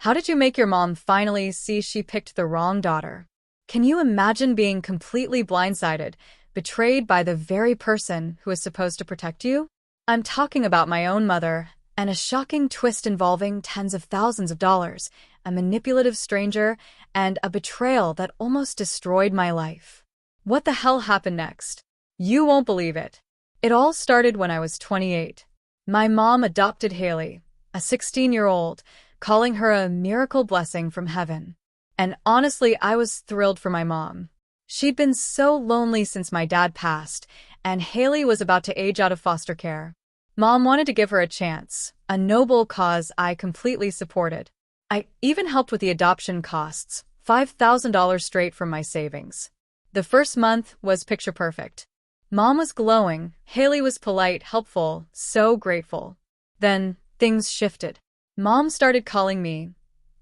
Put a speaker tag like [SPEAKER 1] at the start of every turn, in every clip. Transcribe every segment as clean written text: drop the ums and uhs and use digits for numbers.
[SPEAKER 1] How did you make your mom finally see she picked the wrong daughter? Can you imagine being completely blindsided, betrayed by the very person who is supposed to protect you? I'm talking about my own mother, and a shocking twist involving tens of thousands of dollars, a manipulative stranger, and a betrayal that almost destroyed my life. What the hell happened next? You won't believe it. It all started when I was 28. My mom adopted Haley, a 16-year-old, calling her a miracle blessing from heaven. And honestly, I was thrilled for my mom. She'd been so lonely since my dad passed, and Haley was about to age out of foster care. Mom wanted to give her a chance, a noble cause I completely supported. I even helped with the adoption costs, $5,000 straight from my savings. The first month was picture perfect. Mom was glowing, Haley was polite, helpful, so grateful. Then, things shifted. Mom started calling me,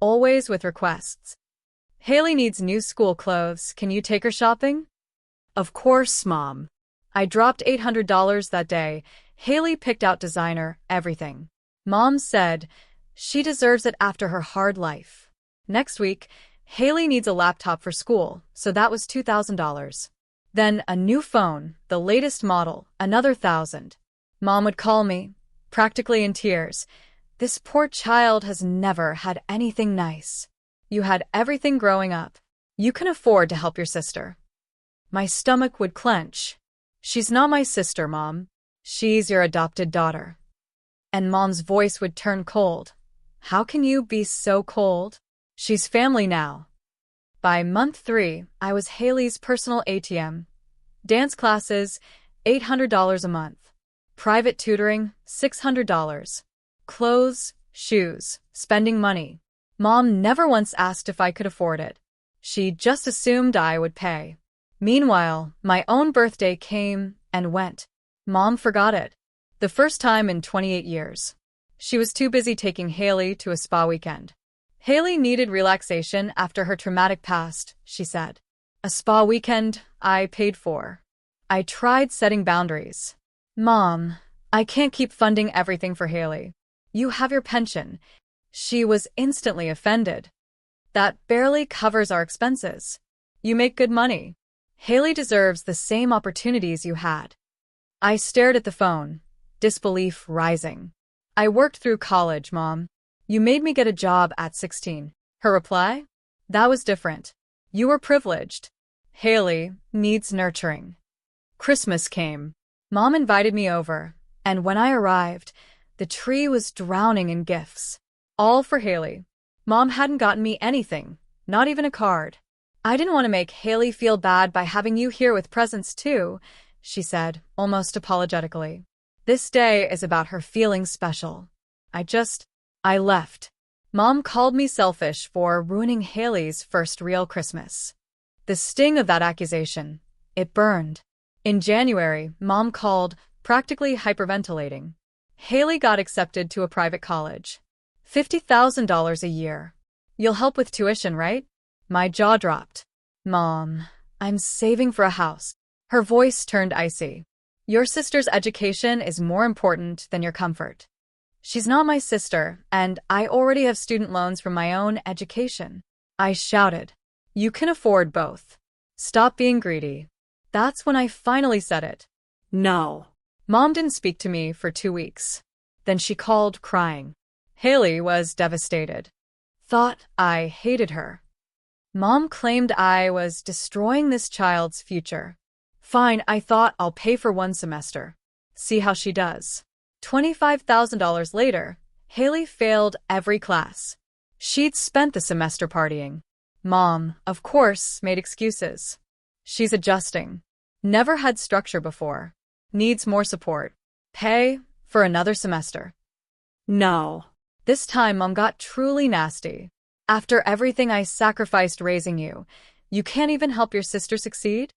[SPEAKER 1] always with requests. Haley needs new school clothes, can you take her shopping? Of course, Mom. I dropped $800 that day. Haley picked out designer, everything. Mom said, she deserves it after her hard life. Next week, Haley needs a laptop for school, so that was $2,000. Then a new phone, the latest model, another 1,000. Mom would call me, practically in tears. This poor child has never had anything nice. You had everything growing up. You can afford to help your sister. My stomach would clench. She's not my sister, Mom. She's your adopted daughter. And Mom's voice would turn cold. How can you be so cold? She's family now. By month 3, I was Haley's personal ATM. Dance classes, $800 a month. Private tutoring, $600. Clothes, shoes, spending money. Mom never once asked if I could afford it. She just assumed I would pay. Meanwhile, my own birthday came and went. Mom forgot it. The first time in 28 years. She was too busy taking Haley to a spa weekend. Haley needed relaxation after her traumatic past, she said. A spa weekend I paid for. I tried setting boundaries. Mom, I can't keep funding everything for Haley. You have your pension. She was instantly offended. That barely covers our expenses. You make good money. Haley deserves the same opportunities you had. I stared at the phone, disbelief rising. I worked through college, Mom. You made me get a job at 16. Her reply? That was different. You were privileged. Haley needs nurturing. Christmas came. Mom invited me over, and when I arrived, the tree was drowning in gifts. All for Haley. Mom hadn't gotten me anything, not even a card. I didn't want to make Haley feel bad by having you here with presents too, she said, almost apologetically. This day is about her feeling special. I left. Mom called me selfish for ruining Haley's first real Christmas. The sting of that accusation, it burned. In January, Mom called, practically hyperventilating. Haley got accepted to a private college. $50,000 a year. You'll help with tuition, right? My jaw dropped. Mom, I'm saving for a house. Her voice turned icy. Your sister's education is more important than your comfort. She's not my sister, and I already have student loans from my own education. I shouted. You can afford both. Stop being greedy. That's when I finally said it. No. Mom didn't speak to me for 2 weeks. Then she called, crying. Haley was devastated. Thought I hated her. Mom claimed I was destroying this child's future. Fine, I thought I'll pay for 1 semester. See how she does. $25,000 later, Haley failed every class. She'd spent the semester partying. Mom, of course, made excuses. She's adjusting. Never had structure before. Needs more support. Pay for another semester. No. This time, Mom got truly nasty. After everything I sacrificed raising you, you can't even help your sister succeed?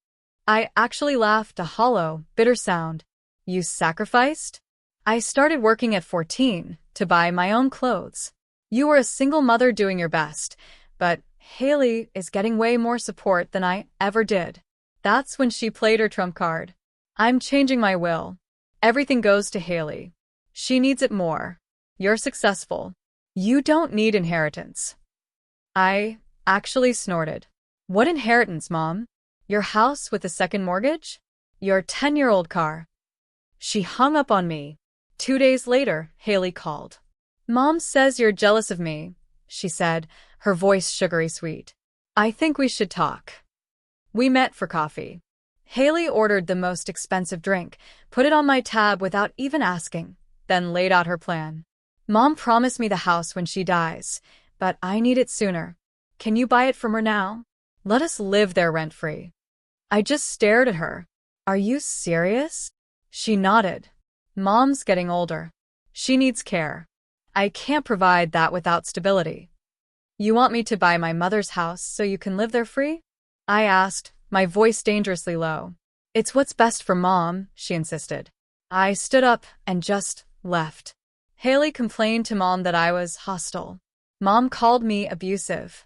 [SPEAKER 1] I actually laughed a hollow, bitter sound. You sacrificed? I started working at 14 to buy my own clothes. You were a single mother doing your best, but Haley is getting way more support than I ever did. That's when she played her trump card. I'm changing my will. Everything goes to Haley. She needs it more. You're successful. You don't need inheritance. I actually snorted. What inheritance, Mom? Your house with a second mortgage? Your 10-year-old car? She hung up on me. 2 days later, Haley called. Mom says you're jealous of me, she said, her voice sugary sweet. I think we should talk. We met for coffee. Haley ordered the most expensive drink, put it on my tab without even asking, then laid out her plan. Mom promised me the house when she dies, but I need it sooner. Can you buy it from her now? Let us live there rent-free. I just stared at her. Are you serious? She nodded. Mom's getting older. She needs care. I can't provide that without stability. You want me to buy my mother's house so you can live there free? I asked, my voice dangerously low. It's what's best for Mom, she insisted. I stood up and just left. Haley complained to Mom that I was hostile. Mom called me abusive.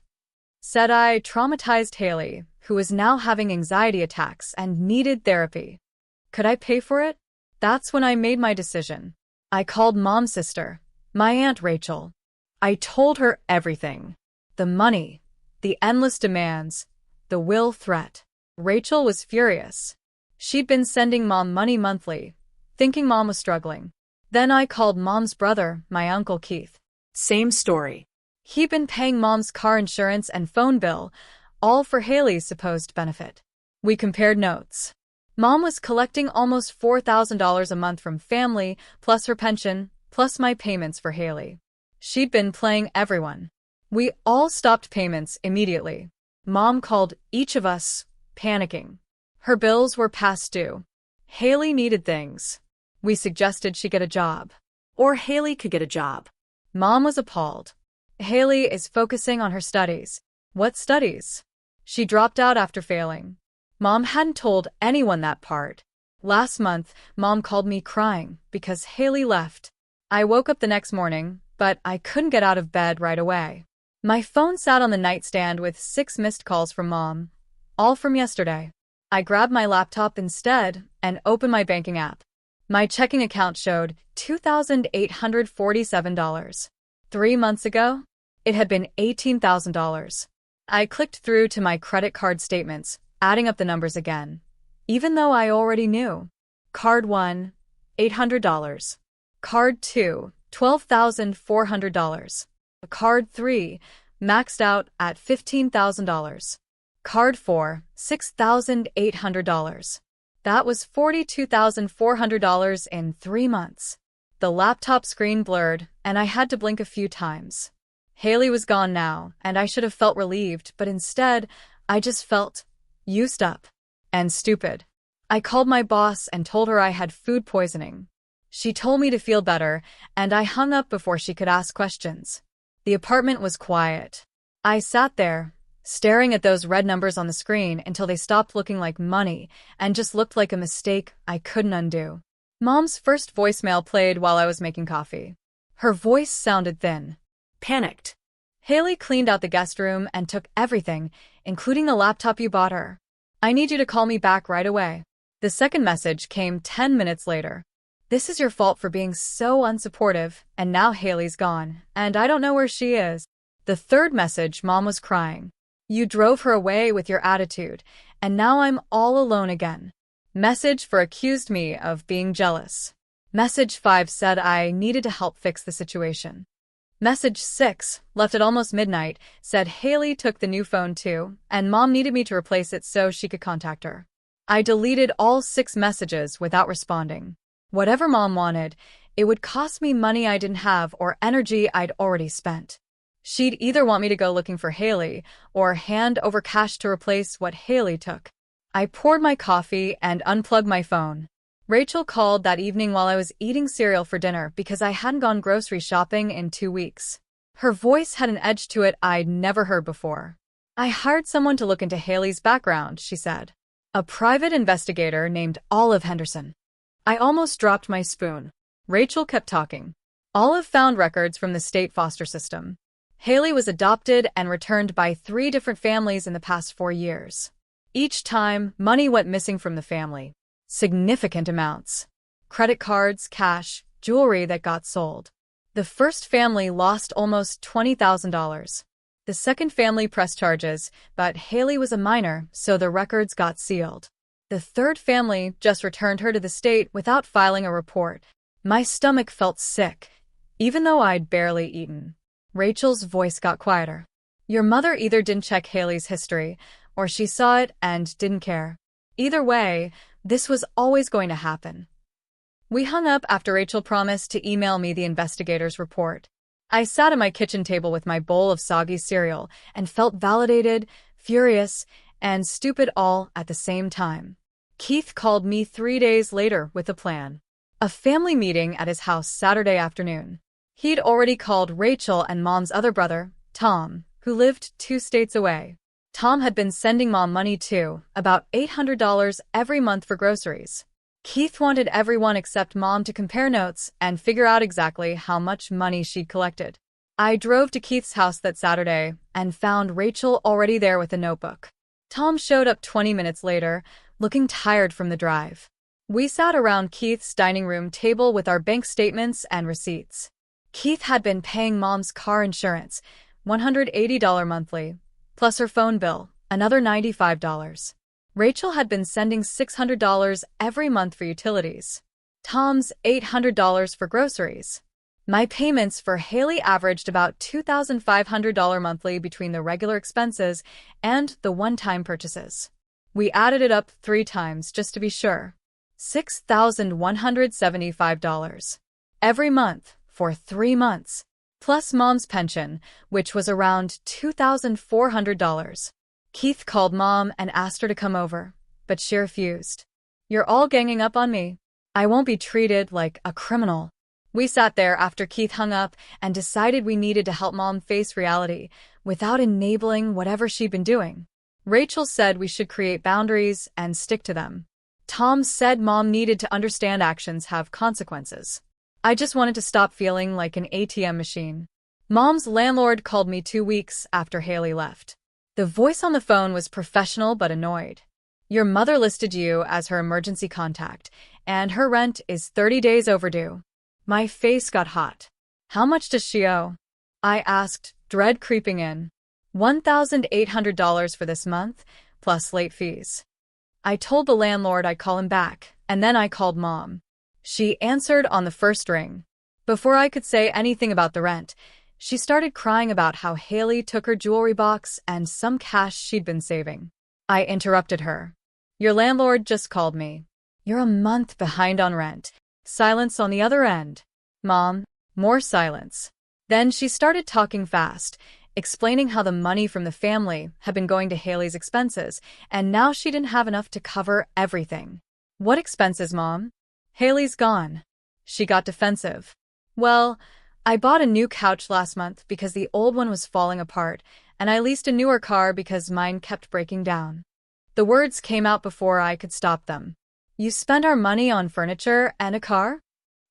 [SPEAKER 1] Said I traumatized Haley, who was now having anxiety attacks and needed therapy. Could I pay for it? That's when I made my decision. I called Mom's sister, my Aunt Rachel. I told her everything. The money, the endless demands, the will threat. Rachel was furious. She'd been sending Mom money monthly, thinking Mom was struggling. Then I called Mom's brother, my Uncle Keith.
[SPEAKER 2] Same story.
[SPEAKER 1] He'd been paying Mom's car insurance and phone bill, all for Haley's supposed benefit. We compared notes. Mom was collecting almost $4,000 a month from family, plus her pension, plus my payments for Haley. She'd been playing everyone. We all stopped payments immediately. Mom called each of us, panicking. Her bills were past due. Haley needed things. We suggested she get a job.
[SPEAKER 2] Or Haley could get a job.
[SPEAKER 1] Mom was appalled. Haley is focusing on her studies. What studies? She dropped out after failing. Mom hadn't told anyone that part. Last month, Mom called me crying because Haley left. I woke up the next morning, but I couldn't get out of bed right away. My phone sat on the nightstand with 6 missed calls from Mom, all from yesterday. I grabbed my laptop instead and opened my banking app. My checking account showed $2,847. 3 months ago, it had been $18,000. I clicked through to my credit card statements, adding up the numbers again, even though I already knew. Card 1, $800. Card 2, $12,400. Card 3, maxed out at $15,000. Card 4, $6,800. That was $42,400 in 3 months. The laptop screen blurred, and I had to blink a few times. Haley was gone now, and I should have felt relieved, but instead, I just felt used up and stupid. I called my boss and told her I had food poisoning. She told me to feel better, and I hung up before she could ask questions. The apartment was quiet. I sat there, staring at those red numbers on the screen until they stopped looking like money and just looked like a mistake I couldn't undo. Mom's first voicemail played while I was making coffee. Her voice sounded thin.
[SPEAKER 2] Panicked.
[SPEAKER 1] Haley cleaned out the guest room and took everything, including the laptop you bought her. I need you to call me back right away. The second message came 10 minutes later. This is your fault for being so unsupportive, and now Haley's gone, and I don't know where she is. The third message, Mom was crying. You drove her away with your attitude, and now I'm all alone again. Message 4 accused me of being jealous. Message 5 said I needed to help fix the situation. Message 6, left at almost midnight, said Haley took the new phone too, and Mom needed me to replace it so she could contact her. I deleted all 6 messages without responding. Whatever Mom wanted, it would cost me money I didn't have or energy I'd already spent. She'd either want me to go looking for Haley or hand over cash to replace what Haley took. I poured my coffee and unplugged my phone. Rachel called that evening while I was eating cereal for dinner because I hadn't gone grocery shopping in 2 weeks. Her voice had an edge to it I'd never heard before. I hired someone to look into Haley's background, she said. A private investigator named Olive Henderson. I almost dropped my spoon. Rachel kept talking. Olive found records from the state foster system. Haley was adopted and returned by 3 different families in the past 4 years. Each time, money went missing from the family. Significant amounts. Credit cards, cash, jewelry that got sold. The first family lost almost $20,000. The second family pressed charges, but Haley was a minor, so the records got sealed. The third family just returned her to the state without filing a report. My stomach felt sick, even though I'd barely eaten. Rachel's voice got quieter. Your mother either didn't check Haley's history, or she saw it and didn't care. Either way, this was always going to happen. We hung up after Rachel promised to email me the investigator's report. I sat at my kitchen table with my bowl of soggy cereal and felt validated, furious, and stupid all at the same time. Keith called me 3 days later with a plan. A family meeting at his house Saturday afternoon. He'd already called Rachel and Mom's other brother, Tom, who lived 2 states away. Tom had been sending Mom money too, about $800 every month for groceries. Keith wanted everyone except Mom to compare notes and figure out exactly how much money she'd collected. I drove to Keith's house that Saturday and found Rachel already there with a notebook. Tom showed up 20 minutes later, looking tired from the drive. We sat around Keith's dining room table with our bank statements and receipts. Keith had been paying Mom's car insurance, $180 monthly, plus her phone bill, another $95. Rachel had been sending $600 every month for utilities. Tom's $800 for groceries. My payments for Haley averaged about $2,500 monthly between the regular expenses and the one-time purchases. We added it up 3 times just to be sure. $6,175 every month for 3 months, plus Mom's pension, which was around $2,400. Keith called Mom and asked her to come over, but she refused. You're all ganging up on me. I won't be treated like a criminal. We sat there after Keith hung up and decided we needed to help Mom face reality without enabling whatever she'd been doing. Rachel said we should create boundaries and stick to them. Tom said Mom needed to understand actions have consequences. I just wanted to stop feeling like an ATM machine. Mom's landlord called me 2 weeks after Haley left. The voice on the phone was professional but annoyed. Your mother listed you as her emergency contact, and her rent is 30 days overdue. My face got hot. How much does she owe? I asked, dread creeping in. $1,800 for this month, plus late fees. I told the landlord I'd call him back, and then I called Mom. She answered on the first ring. Before I could say anything about the rent, she started crying about how Haley took her jewelry box and some cash she'd been saving. I interrupted her. Your landlord just called me. You're a month behind on rent. Silence on the other end. Mom, more silence. Then she started talking fast, explaining how the money from the family had been going to Haley's expenses, and now she didn't have enough to cover everything. What expenses, Mom? Haley's gone. She got defensive. Well, I bought a new couch last month because the old one was falling apart, and I leased a newer car because mine kept breaking down. The words came out before I could stop them. You spend our money on furniture and a car?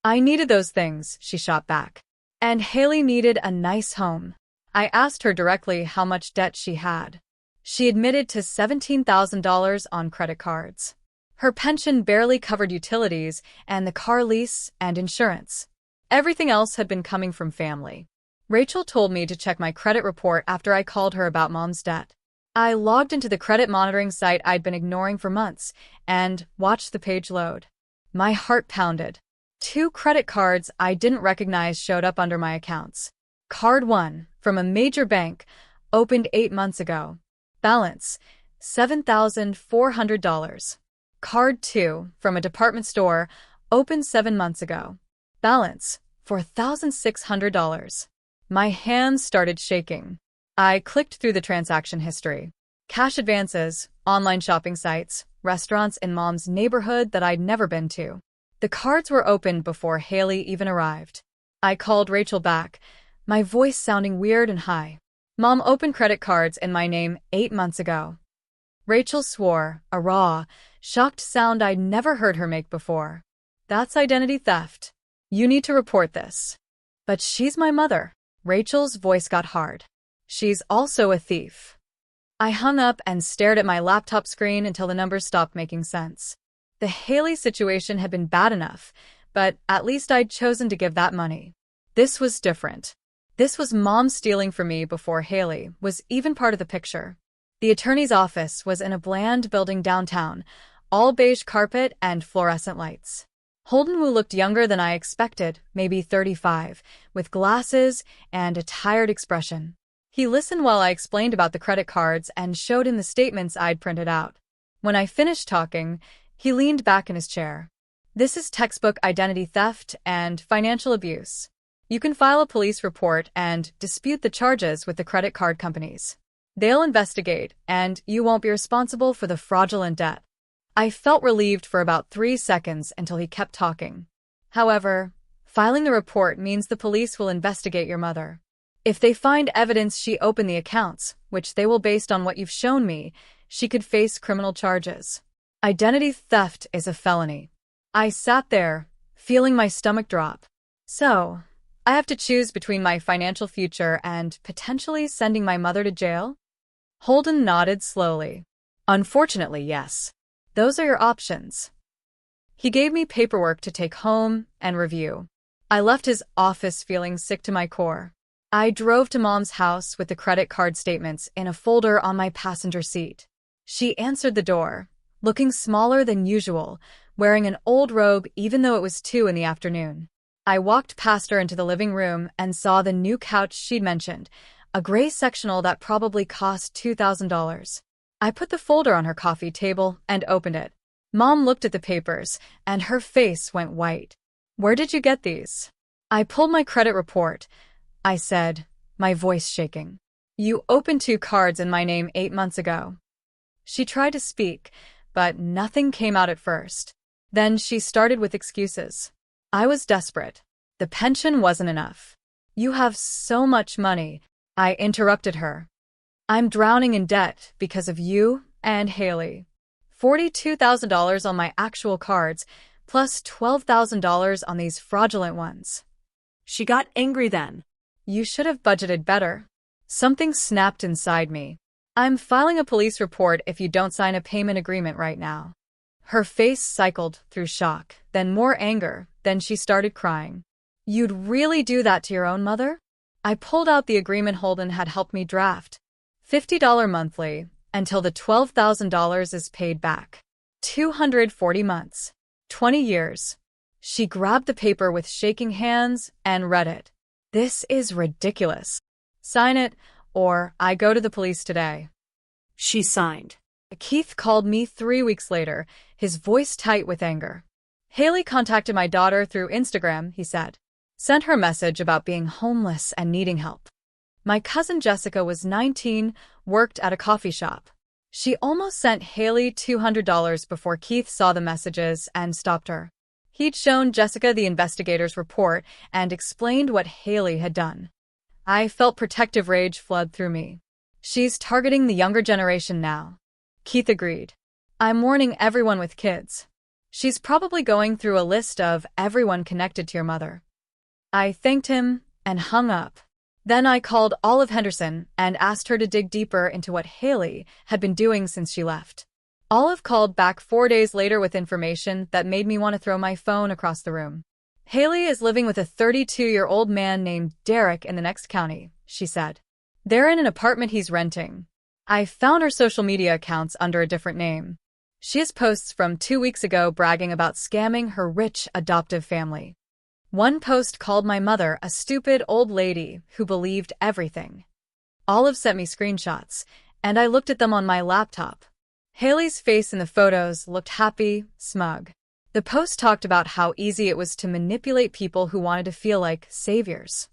[SPEAKER 1] I needed those things, she shot back. And Haley needed a nice home. I asked her directly how much debt she had. She admitted to $17,000 on credit cards. Her pension barely covered utilities and the car lease and insurance. Everything else had been coming from family. Rachel told me to check my credit report after I called her about Mom's debt. I logged into the credit monitoring site I'd been ignoring for months and watched the page load. My heart pounded. 2 credit cards I didn't recognize showed up under my accounts. Card 1, from a major bank, opened 8 months ago. Balance, $7,400. Card 2, from a department store, opened 7 months ago. Balance, $4,600. My hands started shaking. I clicked through the transaction history. Cash advances, online shopping sites, restaurants in Mom's neighborhood that I'd never been to. The cards were opened before Haley even arrived. I called Rachel back, my voice sounding weird and high. Mom opened credit cards in my name 8 months ago. Rachel swore, a raw, shocked sound I'd never heard her make before. That's identity theft. You need to report this. But she's my mother. Rachel's voice got hard. She's also a thief. I hung up and stared at my laptop screen until the numbers stopped making sense. The Haley situation had been bad enough, but at least I'd chosen to give that money. This was different. This was Mom stealing from me before Haley was even part of the picture. The attorney's office was in a bland building downtown, all beige carpet and fluorescent lights. Holden Wu looked younger than I expected, maybe 35, with glasses and a tired expression. He listened while I explained about the credit cards and showed him the statements I'd printed out. When I finished talking, he leaned back in his chair. This is textbook identity theft and financial abuse. You can file a police report and dispute the charges with the credit card companies. They'll investigate, and you won't be responsible for the fraudulent debt. I felt relieved for about 3 seconds until he kept talking. However, filing the report means the police will investigate your mother. If they find evidence she opened the accounts, which they will based on what you've shown me, she could face criminal charges. Identity theft is a felony. I sat there, feeling my stomach drop. So, I have to choose between my financial future and potentially sending my mother to jail? Holden nodded slowly. Unfortunately, yes. Those are your options. He gave me paperwork to take home and review. I left his office feeling sick to my core. I drove to Mom's house with the credit card statements in a folder on my passenger seat. She answered the door, looking smaller than usual, wearing an old robe even though it was 2 in the afternoon. I walked past her into the living room and saw the new couch she'd mentioned, a gray sectional that probably cost $2,000. I put the folder on her coffee table and opened it. Mom looked at the papers, and her face went white. Where did you get these? I pulled my credit report, I said, my voice shaking. You opened 2 cards in my name 8 months ago. She tried to speak, but nothing came out at first. Then she started with excuses. I was desperate. The pension wasn't enough. You have so much money, I interrupted her. I'm drowning in debt because of you and Haley. $42,000 on my actual cards, plus $12,000 on these fraudulent ones.
[SPEAKER 2] She got angry then.
[SPEAKER 1] You should have budgeted better. Something snapped inside me. I'm filing a police report if you don't sign a payment agreement right now. Her face cycled through shock, then more anger, then she started crying. You'd really do that to your own mother? I pulled out the agreement Holden had helped me draft. $50 monthly, until the $12,000 is paid back. 240 months. 20 years. She grabbed the paper with shaking hands and read it. This is ridiculous. Sign it, or I go to the police today.
[SPEAKER 2] She signed.
[SPEAKER 1] Keith called me 3 weeks later, his voice tight with anger. Haley contacted my daughter through Instagram, he said. Sent her a message about being homeless and needing help. My cousin Jessica was 19, worked at a coffee shop. She almost sent Haley $200 before Keith saw the messages and stopped her. He'd shown Jessica the investigator's report and explained what Haley had done. I felt protective rage flood through me. She's targeting the younger generation now. Keith agreed. I'm warning everyone with kids. She's probably going through a list of everyone connected to your mother. I thanked him and hung up. Then I called Olive Henderson and asked her to dig deeper into what Haley had been doing since she left. Olive called back 4 days later with information that made me want to throw my phone across the room. Haley is living with a 32-year-old man named Derek in the next county, she said. They're in an apartment he's renting. I found her social media accounts under a different name. She has posts from 2 weeks ago bragging about scamming her rich adoptive family. One post called my mother a stupid old lady who believed everything. Olive sent me screenshots, and I looked at them on my laptop. Haley's face in the photos looked happy, smug. The post talked about how easy it was to manipulate people who wanted to feel like saviors.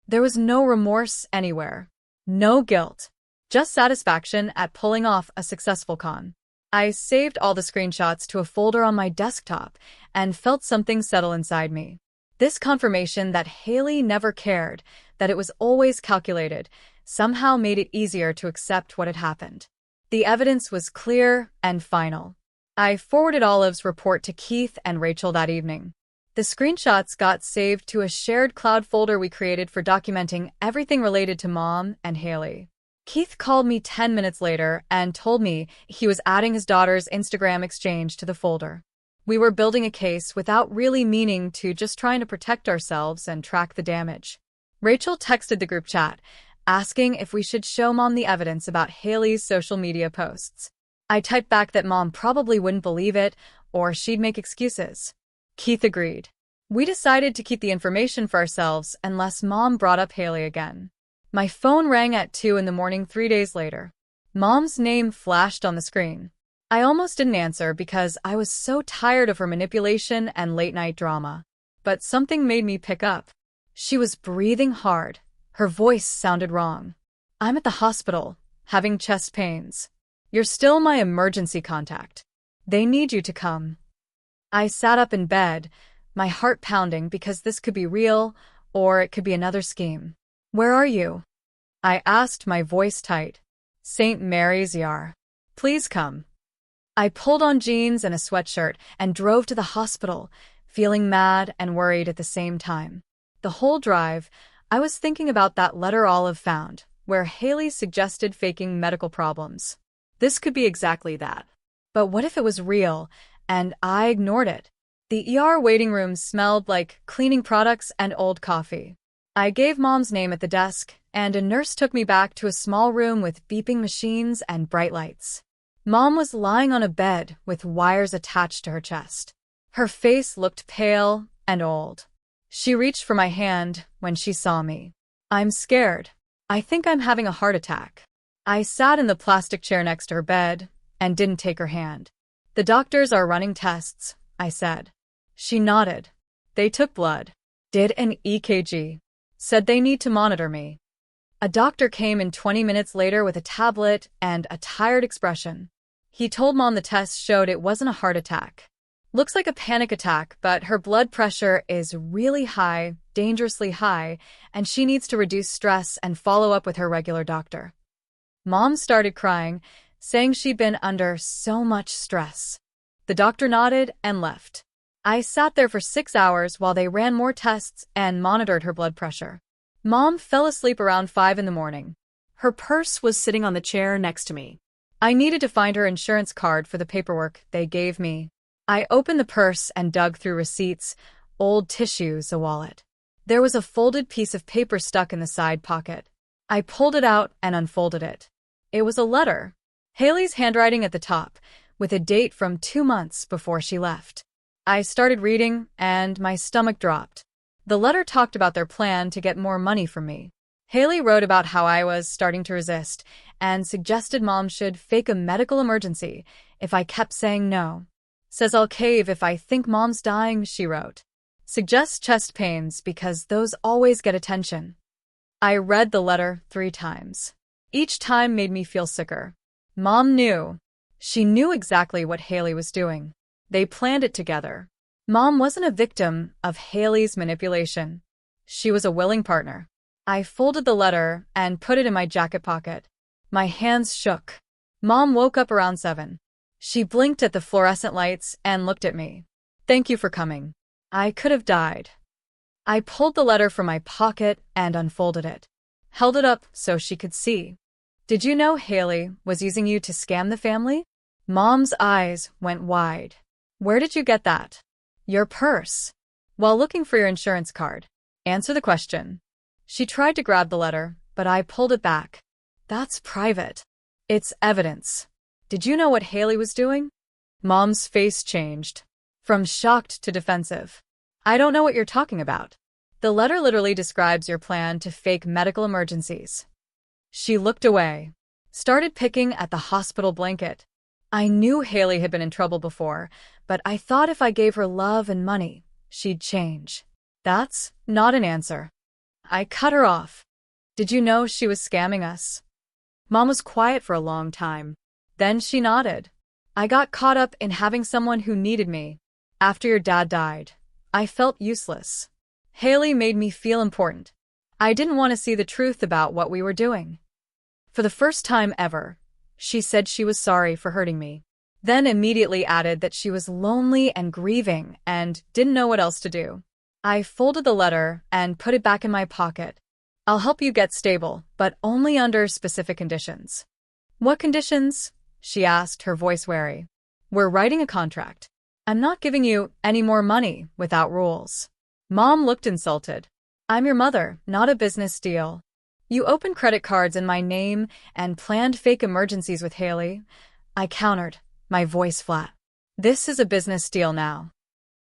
[SPEAKER 1] There was no remorse anywhere. No guilt. Just satisfaction at pulling off a successful con. I saved all the screenshots to a folder on my desktop and felt something settle inside me. This confirmation that Haley never cared, that it was always calculated, somehow made it easier to accept what had happened. The evidence was clear and final. I forwarded Olive's report to Keith and Rachel that evening. The screenshots got saved to a shared cloud folder we created for documenting everything related to Mom and Haley. Keith called me 10 minutes later and told me he was adding his daughter's Instagram exchange to the folder. We were building a case without really meaning to, just trying to protect ourselves and track the damage. Rachel texted the group chat, asking if we should show Mom the evidence about Haley's social media posts. I typed back that Mom probably wouldn't believe it, or she'd make excuses. Keith agreed. We decided to keep the information for ourselves unless Mom brought up Haley again. My phone rang at 2 in the morning 3 days later. Mom's name flashed on the screen. I almost didn't answer because I was so tired of her manipulation and late-night drama. But something made me pick up. She was breathing hard. Her voice sounded wrong. "I'm at the hospital, having chest pains. You're still my emergency contact. They need you to come." I sat up in bed, my heart pounding because this could be real, or it could be another scheme. "Where are you?" I asked, my voice tight. "St. Mary's ER. Please come." I pulled on jeans and a sweatshirt and drove to the hospital, feeling mad and worried at the same time. The whole drive, I was thinking about that letter Olive found, where Haley suggested faking medical problems. This could be exactly that. But what if it was real, and I ignored it? The ER waiting room smelled like cleaning products and old coffee. I gave Mom's name at the desk, and a nurse took me back to a small room with beeping machines and bright lights. Mom was lying on a bed with wires attached to her chest. Her face looked pale and old. She reached for my hand when she saw me. "I'm scared. I think I'm having a heart attack." I sat in the plastic chair next to her bed and didn't take her hand. "The doctors are running tests," I said. She nodded. "They took blood, did an EKG, said they need to monitor me." A doctor came in 20 minutes later with a tablet and a tired expression. He told Mom the test showed it wasn't a heart attack. "Looks like a panic attack, but her blood pressure is really high, dangerously high, and she needs to reduce stress and follow up with her regular doctor." Mom started crying, saying she'd been under so much stress. The doctor nodded and left. I sat there for 6 hours while they ran more tests and monitored her blood pressure. Mom fell asleep around 5 in the morning.
[SPEAKER 2] Her purse was sitting on the chair next to me.
[SPEAKER 1] I needed to find her insurance card for the paperwork they gave me. I opened the purse and dug through receipts, old tissues, a wallet. There was a folded piece of paper stuck in the side pocket. I pulled it out and unfolded it. It was a letter. Haley's handwriting at the top, with a date from 2 months before she left. I started reading, and my stomach dropped. The letter talked about their plan to get more money from me. Haley wrote about how I was starting to resist, and suggested Mom should fake a medical emergency if I kept saying no. "Says I'll cave if I think Mom's dying," she wrote. "Suggests chest pains because those always get attention." I read the letter 3 times. Each time made me feel sicker. Mom knew. She knew exactly what Haley was doing. They planned it together. Mom wasn't a victim of Haley's manipulation. She was a willing partner. I folded the letter and put it in my jacket pocket. My hands shook. Mom woke up around 7. She blinked at the fluorescent lights and looked at me. "Thank you for coming. I could have died." I pulled the letter from my pocket and unfolded it. Held it up so she could see. "Did you know Haley was using you to scam the family?" Mom's eyes went wide. "Where did you get that?" "Your purse. While looking for your insurance card." "Answer the question." She tried to grab the letter, but I pulled it back. "That's private. It's evidence." "Did you know what Haley was doing?" Mom's face changed. From shocked to defensive. "I don't know what you're talking about. The letter literally describes your plan to fake medical emergencies." She looked away. Started picking at the hospital blanket. I knew Haley had been in trouble before, but I thought if I gave her love and money, she'd change. "That's not an answer." I cut her off. "Did you know she was scamming us?" Mom was quiet for a long time. Then she nodded. "I got caught up in having someone who needed me. After your dad died, I felt useless. Haley made me feel important. I didn't want to see the truth about what we were doing." For the first time ever, she said she was sorry for hurting me. Then immediately added that she was lonely and grieving and didn't know what else to do. I folded the letter and put it back in my pocket. "I'll help you get stable, but only under specific conditions." "What conditions?" she asked, her voice wary. "We're writing a contract. I'm not giving you any more money without rules. Mom looked insulted. I'm your mother, not a business deal. You opened credit cards in my name and planned fake emergencies with Haley. I countered, my voice flat. This is a business deal now.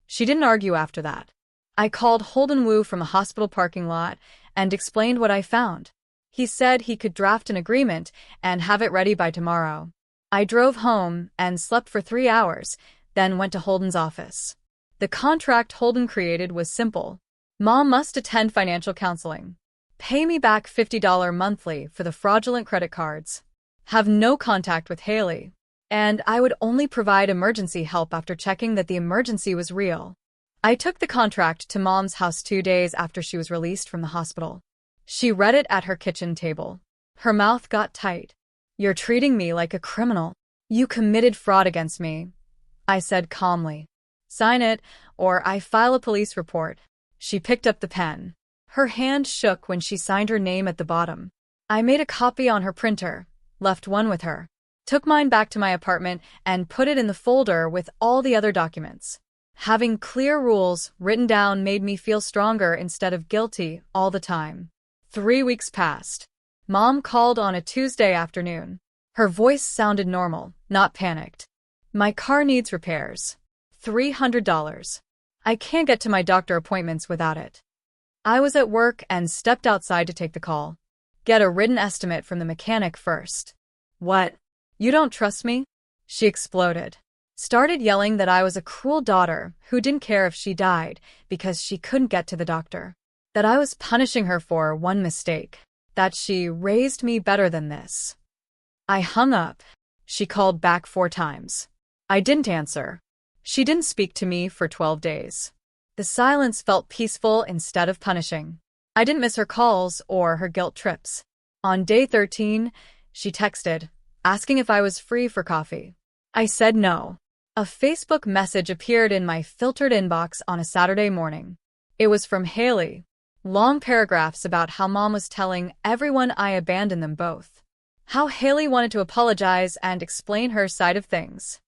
[SPEAKER 1] She didn't argue after that. I called Holden Wu from a hospital parking lot and explained what I found. He said he could draft an agreement and have it ready by tomorrow. I drove home and slept for 3 hours, then went to Holden's office. The contract Holden created was simple. Mom must attend financial counseling. Pay me back $50 monthly for the fraudulent credit cards. Have no contact with Haley. And I would only provide emergency help after checking that the emergency was real. I took the contract to Mom's house 2 days after she was released from the hospital. She read it at her kitchen table. Her mouth got tight. You're treating me like a criminal. You committed fraud against me, I said calmly. Sign it, or I file a police report. She picked up the pen. Her hand shook when she signed her name at the bottom. I made a copy on her printer, left one with her, took mine back to my apartment, and put it in the folder with all the other documents. Having clear rules written down made me feel stronger instead of guilty all the time. 3 weeks passed. Mom called on a Tuesday afternoon. Her voice sounded normal, not panicked. My car needs repairs. $300. I can't get to my doctor appointments without it. I was at work and stepped outside to take the call. Get a written estimate from the mechanic first. What? You don't trust me? She exploded. Started yelling that I was a cruel daughter who didn't care if she died because she couldn't get to the doctor. That I was punishing her for one mistake. That she raised me better than this. I hung up. She called back 4 times. I didn't answer. She didn't speak to me for 12 days. The silence felt peaceful instead of punishing. I didn't miss her calls or her guilt trips. On day 13, she texted, asking if I was free for coffee. I said no. A Facebook message appeared in my filtered inbox on a Saturday morning. It was from Haley. Long paragraphs about how Mom was telling everyone I abandoned them both. How Haley wanted to apologize and explain her side of things.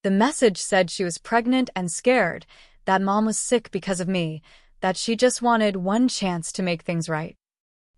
[SPEAKER 1] The message said she was pregnant and scared, that Mom was sick because of me, that she just wanted one chance to make things right.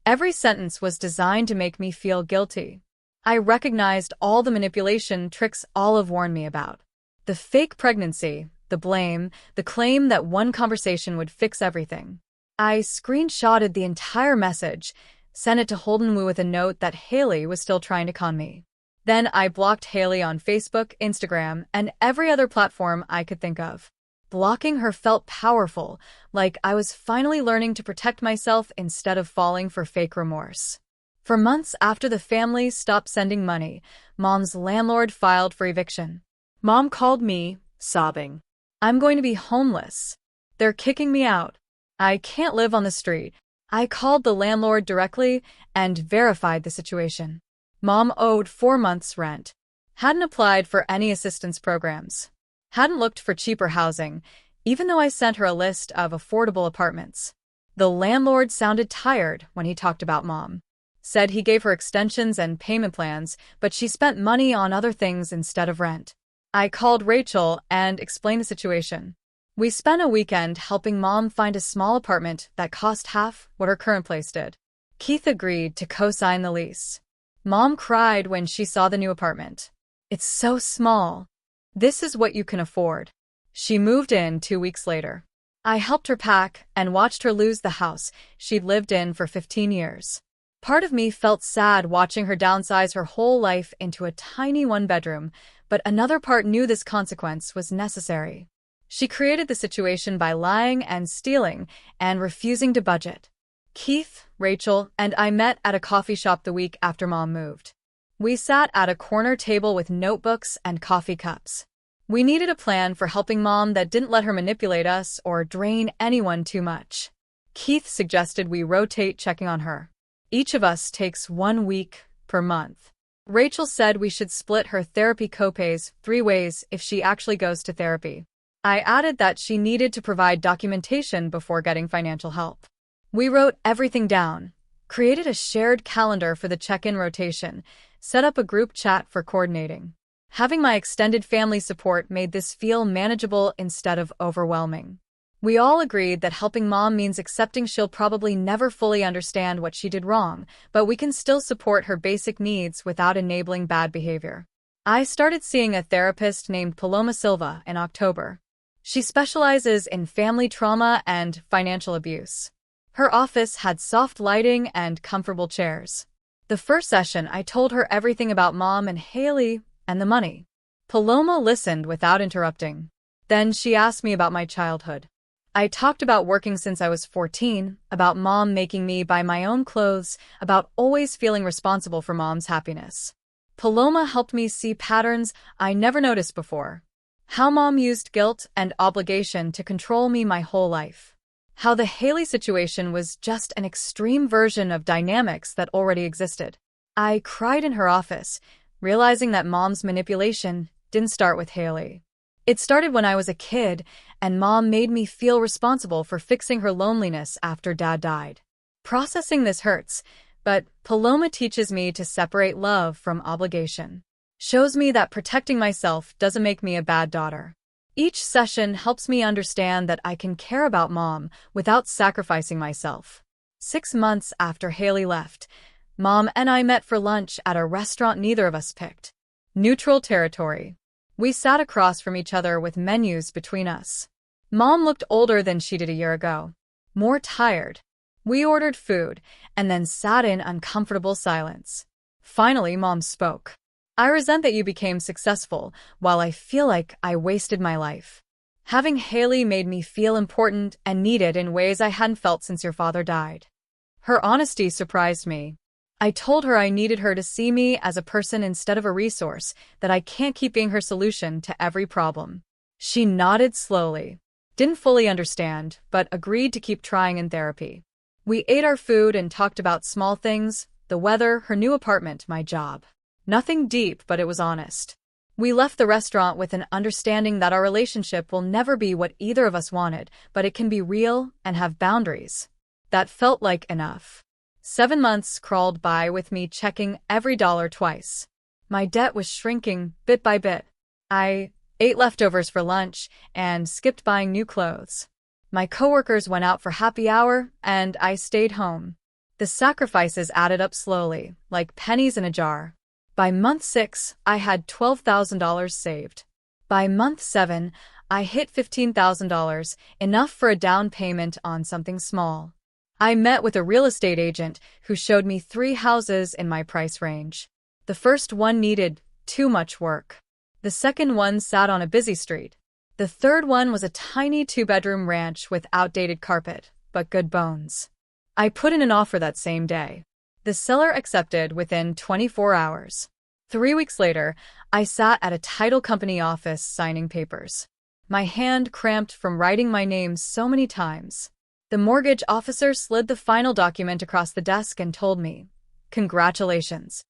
[SPEAKER 1] Every sentence was designed to make me feel guilty. I recognized all the manipulation tricks Olive warned me about. The fake pregnancy, the blame, the claim that one conversation would fix everything. I screenshotted the entire message, sent it to Holden Wu with a note that Haley was still trying to con me. Then I blocked Haley on Facebook, Instagram, and every other platform I could think of. Blocking her felt powerful, like I was finally learning to protect myself instead of falling for fake remorse. For months after the family stopped sending money, Mom's landlord filed for eviction. Mom called me, sobbing. I'm going to be homeless. They're kicking me out. I can't live on the street. I called the landlord directly and verified the situation. Mom owed 4 months' rent. Hadn't applied for any assistance programs. Hadn't looked for cheaper housing, even though I sent her a list of affordable apartments. The landlord sounded tired when he talked about Mom. Said he gave her extensions and payment plans, but she spent money on other things instead of rent. I called Rachel and explained the situation. We spent a weekend helping Mom find a small apartment that cost half what her current place did. Keith agreed to co-sign the lease. Mom cried when she saw the new apartment. It's so small. This is what you can afford. She moved in 2 weeks later. I helped her pack and watched her lose the house she'd lived in for 15 years. Part of me felt sad watching her downsize her whole life into a tiny 1-bedroom, but another part knew this consequence was necessary. She created the situation by lying and stealing and refusing to budget. Keith, Rachel, and I met at a coffee shop the week after Mom moved. We sat at a corner table with notebooks and coffee cups. We needed a plan for helping Mom that didn't let her manipulate us or drain anyone too much. Keith suggested we rotate checking on her. Each of us takes 1 week per month. Rachel said we should split her therapy copays 3 ways if she actually goes to therapy. I added that she needed to provide documentation before getting financial help. We wrote everything down, created a shared calendar for the check-in rotation, set up a group chat for coordinating. Having my extended family support made this feel manageable instead of overwhelming. We all agreed that helping mom means accepting she'll probably never fully understand what she did wrong, but we can still support her basic needs without enabling bad behavior. I started seeing a therapist named Paloma Silva in October. She specializes in family trauma and financial abuse. Her office had soft lighting and comfortable chairs. The first session, I told her everything about Mom and Haley and the money. Paloma listened without interrupting. Then she asked me about my childhood. I talked about working since I was 14, about Mom making me buy my own clothes, about always feeling responsible for Mom's happiness. Paloma helped me see patterns I never noticed before. How Mom used guilt and obligation to control me my whole life. How the Haley situation was just an extreme version of dynamics that already existed. I cried in her office, realizing that Mom's manipulation didn't start with Haley. It started when I was a kid, and Mom made me feel responsible for fixing her loneliness after Dad died. Processing this hurts, but Paloma teaches me to separate love from obligation. Shows me that protecting myself doesn't make me a bad daughter. Each session helps me understand that I can care about Mom without sacrificing myself. 6 months after Haley left, Mom and I met for lunch at a restaurant neither of us picked. Neutral territory. We sat across from each other with menus between us. Mom looked older than she did a year ago. More tired. We ordered food and then sat in uncomfortable silence. Finally, Mom spoke. I resent that you became successful, while I feel like I wasted my life. Having Haley made me feel important and needed in ways I hadn't felt since your father died. Her honesty surprised me. I told her I needed her to see me as a person instead of a resource, that I can't keep being her solution to every problem. She nodded slowly. Didn't fully understand, but agreed to keep trying in therapy. We ate our food and talked about small things, the weather, her new apartment, my job. Nothing deep, but it was honest. We left the restaurant with an understanding that our relationship will never be what either of us wanted, but it can be real and have boundaries. That felt like enough. 7 months crawled by with me checking every dollar twice. My debt was shrinking bit by bit. I ate leftovers for lunch and skipped buying new clothes. My coworkers went out for happy hour, and I stayed home. The sacrifices added up slowly, like pennies in a jar. By month 6, I had $12,000 saved. By month 7, I hit $15,000, enough for a down payment on something small. I met with a real estate agent who showed me 3 houses in my price range. The first one needed too much work. The second one sat on a busy street. The third one was a tiny 2-bedroom ranch with outdated carpet, but good bones. I put in an offer that same day. The seller accepted within 24 hours. 3 weeks later, I sat at a title company office signing papers. My hand cramped from writing my name so many times. The mortgage officer slid the final document across the desk and told me, "Congratulations."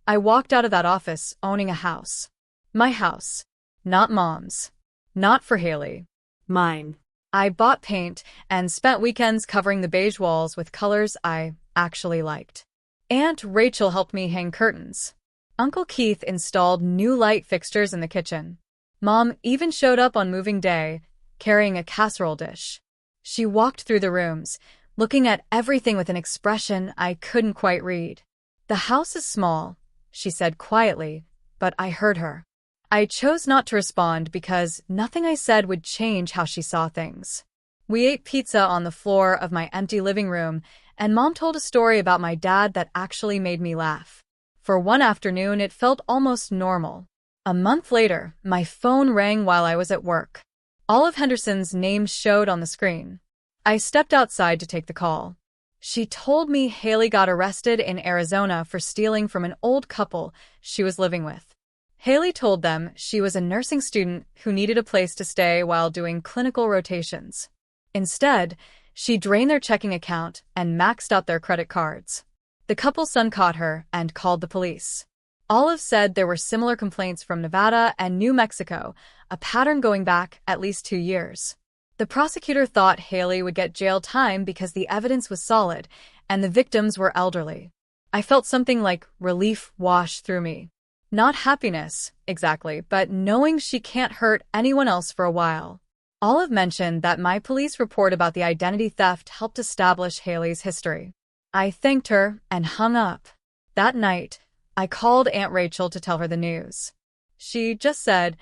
[SPEAKER 1] I walked out of that office owning a house. My house. Not Mom's. Not for Haley.
[SPEAKER 2] Mine.
[SPEAKER 1] I bought paint and spent weekends covering the beige walls with colors I actually liked. Aunt Rachel helped me hang curtains. Uncle Keith installed new light fixtures in the kitchen. Mom even showed up on moving day, carrying a casserole dish. She walked through the rooms, looking at everything with an expression I couldn't quite read. "The house is small," she said quietly, but I heard her. I chose not to respond because nothing I said would change how she saw things. We ate pizza on the floor of my empty living room, and Mom told a story about my dad that actually made me laugh. For one afternoon, it felt almost normal. A month later, my phone rang while I was at work. Olive Henderson's name showed on the screen. I stepped outside to take the call. She told me Haley got arrested in Arizona for stealing from an old couple she was living with. Haley told them she was a nursing student who needed a place to stay while doing clinical rotations. Instead, she drained their checking account and maxed out their credit cards. The couple's son caught her and called the police. Olive said there were similar complaints from Nevada and New Mexico, a pattern going back at least 2 years. The prosecutor thought Haley would get jail time because the evidence was solid and the victims were elderly. I felt something like relief wash through me. Not happiness, exactly, but knowing she can't hurt anyone else for a while. Olive mentioned that my police report about the identity theft helped establish Haley's history. I thanked her and hung up. That night, I called Aunt Rachel to tell her the news. She just said,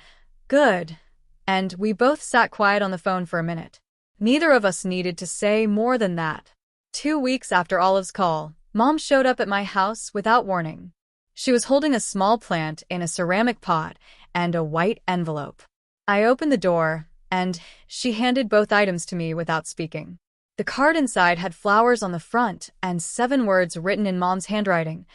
[SPEAKER 1] "Good," and we both sat quiet on the phone for a minute. Neither of us needed to say more than that. 2 weeks after Olive's call, Mom showed up at my house without warning. She was holding a small plant in a ceramic pot and a white envelope. I opened the door, and she handed both items to me without speaking. The card inside had flowers on the front and 7 words written in Mom's handwriting.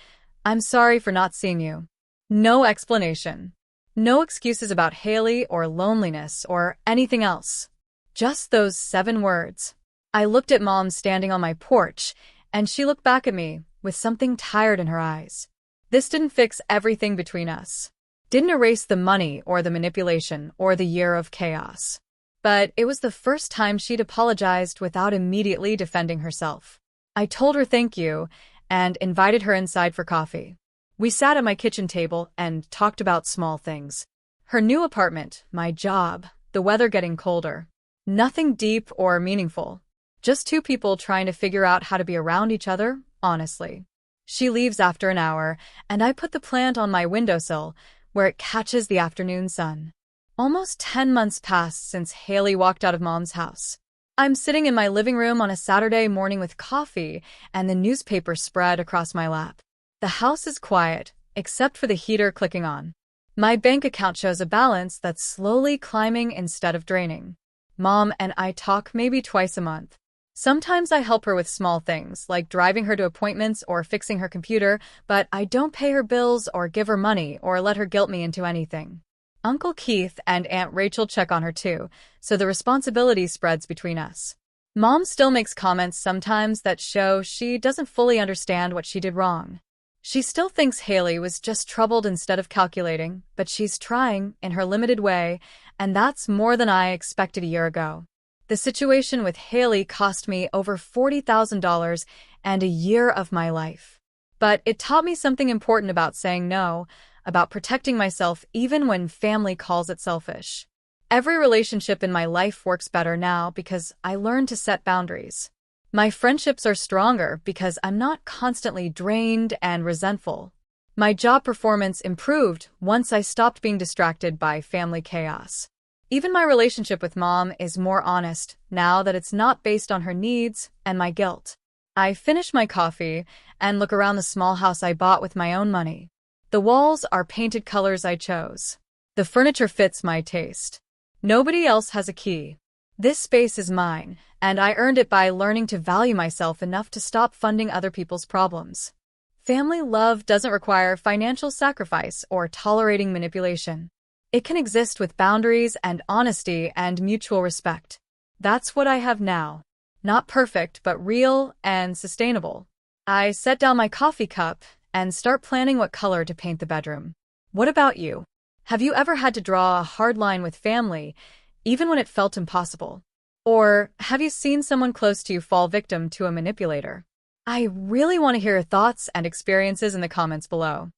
[SPEAKER 1] "I'm sorry for not seeing you." No explanation. No excuses about Haley or loneliness or anything else. Just those 7 words. I looked at Mom standing on my porch, and she looked back at me with something tired in her eyes. This didn't fix everything between us. Didn't erase the money or the manipulation or the year of chaos. But it was the first time she'd apologized without immediately defending herself. I told her thank you and invited her inside for coffee. We sat at my kitchen table and talked about small things. Her new apartment, my job, the weather getting colder. Nothing deep or meaningful. Just 2 people trying to figure out how to be around each other, honestly. She leaves after an hour, and I put the plant on my windowsill, where it catches the afternoon sun. Almost 10 months passed since Haley walked out of Mom's house. I'm sitting in my living room on a Saturday morning with coffee and the newspaper spread across my lap. The house is quiet, except for the heater clicking on. My bank account shows a balance that's slowly climbing instead of draining. Mom and I talk maybe twice a month. Sometimes I help her with small things, like driving her to appointments or fixing her computer, but I don't pay her bills or give her money or let her guilt me into anything. Uncle Keith and Aunt Rachel check on her too, so the responsibility spreads between us. Mom still makes comments sometimes that show she doesn't fully understand what she did wrong. She still thinks Haley was just troubled instead of calculating, but she's trying in her limited way, and that's more than I expected a year ago. The situation with Haley cost me over $40,000 and a year of my life. But it taught me something important about saying no, about protecting myself even when family calls it selfish. Every relationship in my life works better now because I learned to set boundaries. My friendships are stronger because I'm not constantly drained and resentful. My job performance improved once I stopped being distracted by family chaos. Even my relationship with Mom is more honest now that it's not based on her needs and my guilt. I finish my coffee and look around the small house I bought with my own money. The walls are painted colors I chose. The furniture fits my taste. Nobody else has a key. This space is mine, and I earned it by learning to value myself enough to stop funding other people's problems. Family love doesn't require financial sacrifice or tolerating manipulation. It can exist with boundaries and honesty and mutual respect. That's what I have now. Not perfect, but real and sustainable. I set down my coffee cup and start planning what color to paint the bedroom. What about you? Have you ever had to draw a hard line with family, even when it felt impossible? Or have you seen someone close to you fall victim to a manipulator? I really want to hear your thoughts and experiences in the comments below.